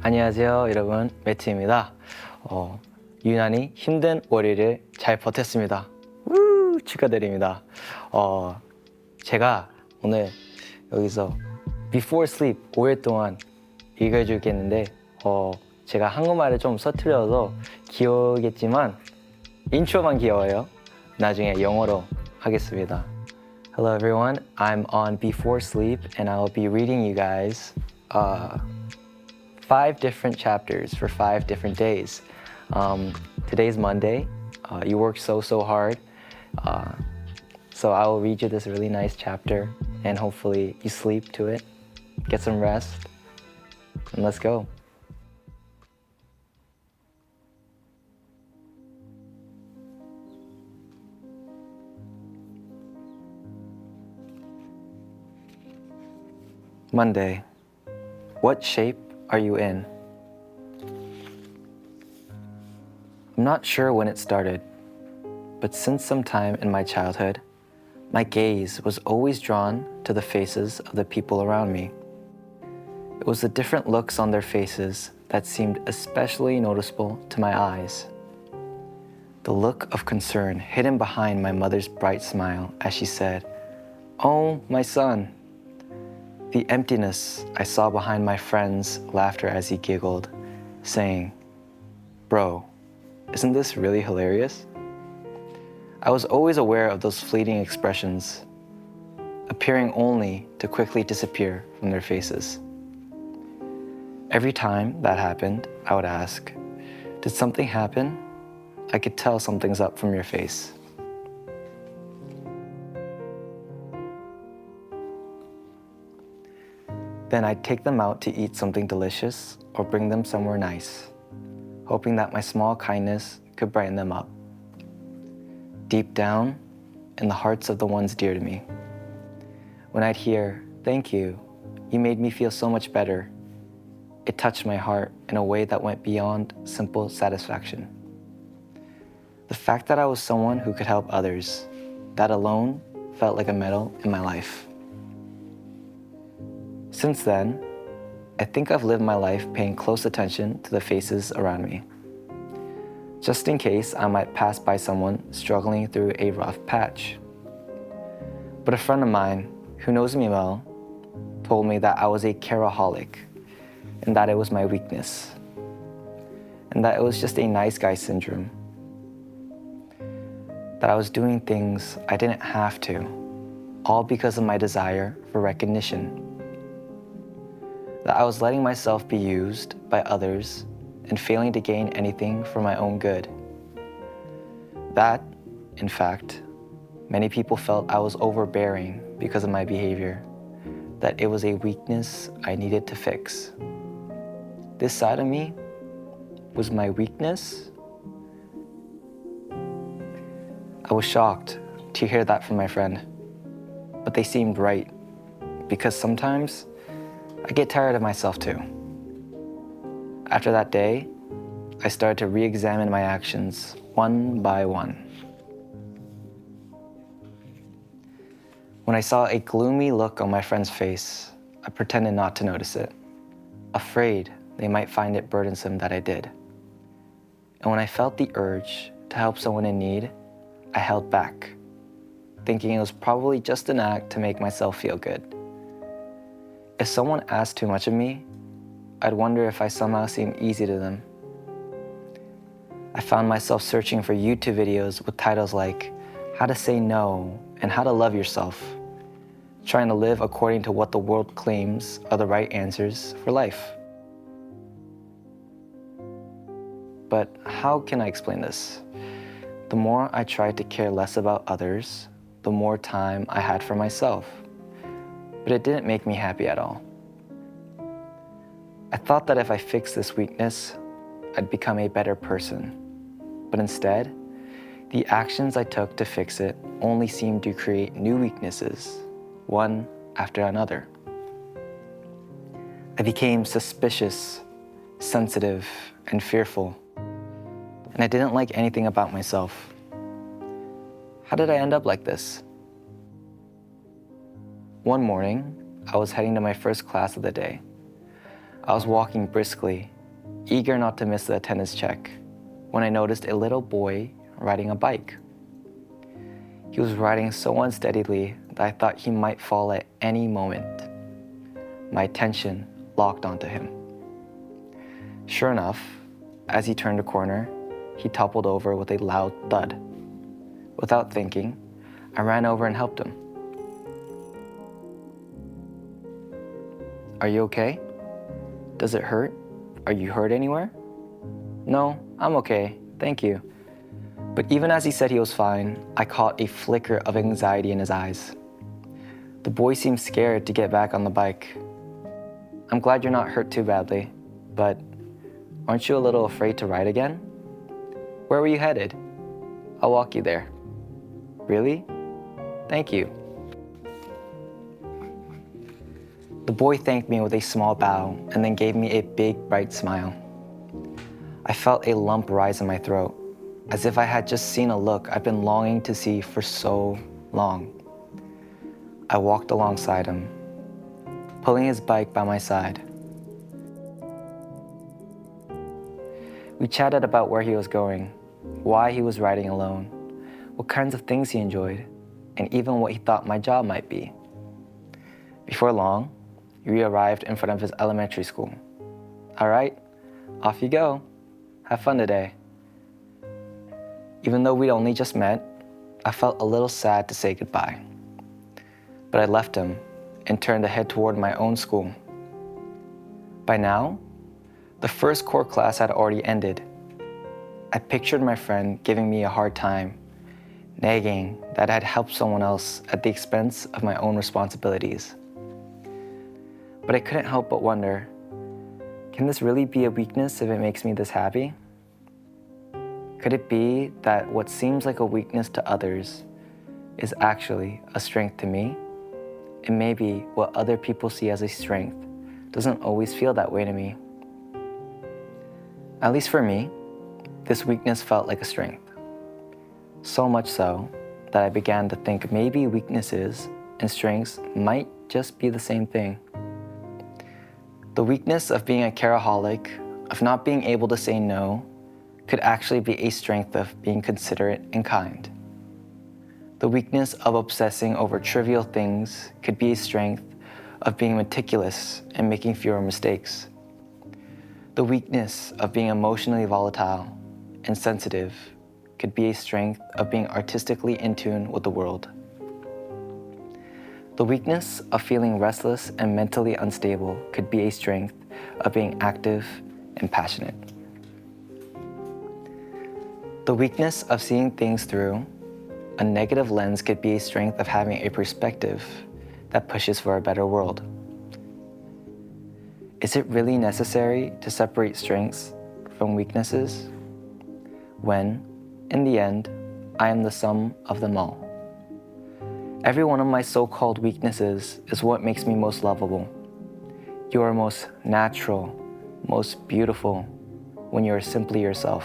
안녕하세요 여러분, 매트입니다. 유난히 힘든 월요일을 잘 버텼습니다. 축하드립니다. 제가 오늘 여기서 Before Sleep 5일 동안 읽어주겠는데 제가 한국말을 좀 서툴러서 귀여우겠지만 인트로만 귀여워요. 나중에 영어로 하겠습니다. Hello everyone, I'm on Before Sleep and I'll be reading you guys 5 different chapters for 5 different days. Today's Monday. You worked so hard. So I will read you this really nice chapter and hopefully you sleep to it, get some rest, and let's go. Monday. What shape are you in? I'm not sure when it started, but since some time in my childhood, my gaze was always drawn to the faces of the people around me. It was the different looks on their faces that seemed especially noticeable to my eyes. The look of concern hidden behind my mother's bright smile as she said, "Oh, my son." The emptiness I saw behind my friend's laughter as he giggled, saying, "Bro, isn't this really hilarious?" I was always aware of those fleeting expressions, appearing only to quickly disappear from their faces. Every time that happened, I would ask, "Did something happen? I could tell something's up from your face." Then I'd take them out to eat something delicious or bring them somewhere nice, hoping that my small kindness could brighten them up. Deep down, in the hearts of the ones dear to me. When I'd hear, "Thank you, you made me feel so much better," it touched my heart in a way that went beyond simple satisfaction. The fact that I was someone who could help others, that alone felt like a medal in my life. Since then, I think I've lived my life paying close attention to the faces around me, just in case I might pass by someone struggling through a rough patch. But a friend of mine who knows me well told me that I was a careaholic and that it was my weakness, and that it was just a nice guy syndrome, that I was doing things I didn't have to, all because of my desire for recognition, that I was letting myself be used by others and failing to gain anything for my own good. That, in fact, many people felt I was overbearing because of my behavior, that it was a weakness I needed to fix. This side of me was my weakness. I was shocked to hear that from my friend, but they seemed right, because sometimes I get tired of myself too. After that day, I started to re-examine my actions one by one. When I saw a gloomy look on my friend's face, I pretended not to notice it, afraid they might find it burdensome that I did. And when I felt the urge to help someone in need, I held back, thinking it was probably just an act to make myself feel good. If someone asked too much of me, I'd wonder if I somehow seemed easy to them. I found myself searching for YouTube videos with titles like "How to Say No" and "How to Love Yourself," trying to live according to what the world claims are the right answers for life. But how can I explain this? The more I tried to care less about others, the more time I had for myself. But it didn't make me happy at all. I thought that if I fixed this weakness, I'd become a better person. But instead, the actions I took to fix it only seemed to create new weaknesses, one after another. I became suspicious, sensitive, and fearful, and I didn't like anything about myself. How did I end up like this? One morning, I was heading to my first class of the day. I was walking briskly eager not to miss the attendance check, when I noticed a little boy riding a bike. He was riding so unsteadily that I thought he might fall at any moment. My attention locked onto him. Sure enough, as he turned a corner, he toppled over with a loud thud. Without thinking, I ran over and helped him. Are you okay? Does it hurt? Are you hurt anywhere? No, I'm okay, thank you. But even as he said he was fine, I caught a flicker of anxiety in his eyes. The boy seemed scared to get back on the bike. I'm glad you're not hurt too badly, but aren't you a little afraid to ride again? Where were you headed? I'll walk you there. Really? Thank you. The boy thanked me with a small bow and then gave me a big, bright smile. I felt a lump rise in my throat, as if I had just seen a look I've been longing to see for so long. I walked alongside him, pulling his bike by my side. We chatted about where he was going, why he was riding alone, what kinds of things he enjoyed, and even what he thought my job might be. Before long, we arrived in front of his elementary school. All right, off you go. Have fun today. Even though we'd only just met, I felt a little sad to say goodbye. But I left him and turned to head toward my own school. By now, the first core class had already ended. I pictured my friend giving me a hard time, nagging that I had helped someone else at the expense of my own responsibilities. But I couldn't help but wonder, can this really be a weakness if it makes me this happy? Could it be that what seems like a weakness to others is actually a strength to me? And maybe what other people see as a strength doesn't always feel that way to me. At least for me, this weakness felt like a strength. So much so that I began to think maybe weaknesses and strengths might just be the same thing. The weakness of being a careaholic, of not being able to say no, could actually be a strength of being considerate and kind. The weakness of obsessing over trivial things could be a strength of being meticulous and making fewer mistakes. The weakness of being emotionally volatile and sensitive could be a strength of being artistically in tune with the world. The weakness of feeling restless and mentally unstable could be a strength of being active and passionate. The weakness of seeing things through a negative lens could be a strength of having a perspective that pushes for a better world. Is it really necessary to separate strengths from weaknesses when, in the end, I am the sum of them all? Every one of my so-called weaknesses is what makes me most lovable. You are most natural, most beautiful when you are simply yourself.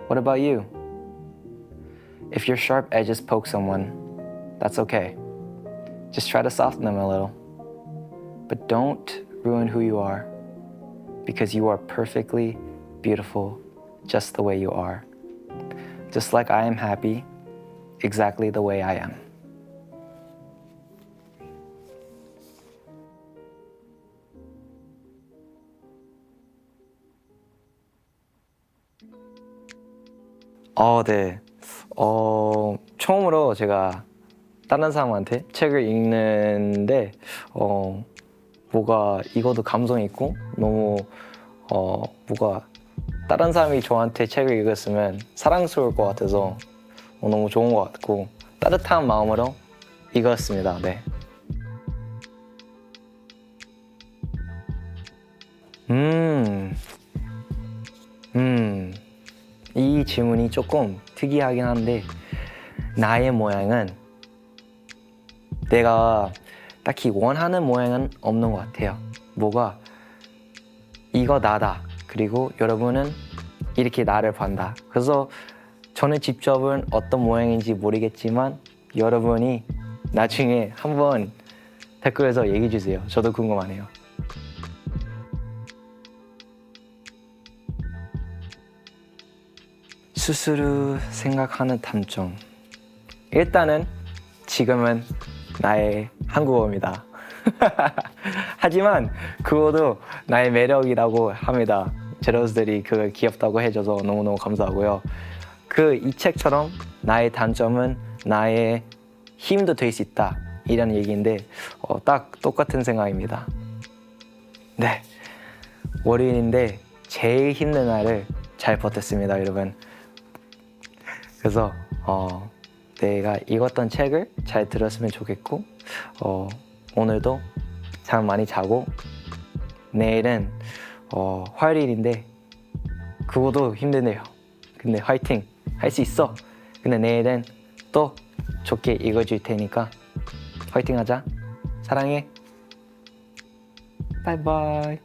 What about you? If your sharp edges poke someone, that's okay. Just try to soften them a little. But don't ruin who you are, because you are perfectly beautiful just the way you are. Just like I am happy, exactly the way I am. 네. 처음으로 제가 다른 사람한테 책을 읽는데, 뭐가 읽어도 감동이 있고, 너무, 뭐가 다른 사람이 저한테 책을 읽었으면 사랑스러울 것 같아서 너무 좋은 것 같고, 따뜻한 마음으로 읽었습니다. 네. 이 질문이 조금 특이하긴 한데, 나의 모양은 내가 딱히 원하는 모양은 없는 것 같아요. 뭐가 이거 나다, 그리고 여러분은 이렇게 나를 본다. 그래서 저는 직접은 어떤 모양인지 모르겠지만 여러분이 나중에 한번 댓글에서 얘기해 주세요. 저도 궁금하네요. 스스로 생각하는 단점. 일단은 지금은 나의 한국어입니다. 하지만 그것도 나의 매력이라고 합니다. 제로스들이 그걸 귀엽다고 해줘서 너무너무 감사하고요. 이 책처럼 나의 단점은 나의 힘도 될 수 있다 이런 얘기인데 딱 똑같은 생각입니다. 네, 월요일인데 제일 힘든 날을 잘 버텼습니다, 여러분. 그래서 내가 읽었던 책을 잘 들었으면 좋겠고 오늘도 잠 많이 자고 내일은 화요일인데 그것도 힘드네요. 근데 화이팅! 할 수 있어! 근데 내일은 또 좋게 읽어줄 테니까 화이팅 하자! 사랑해! 바이바이!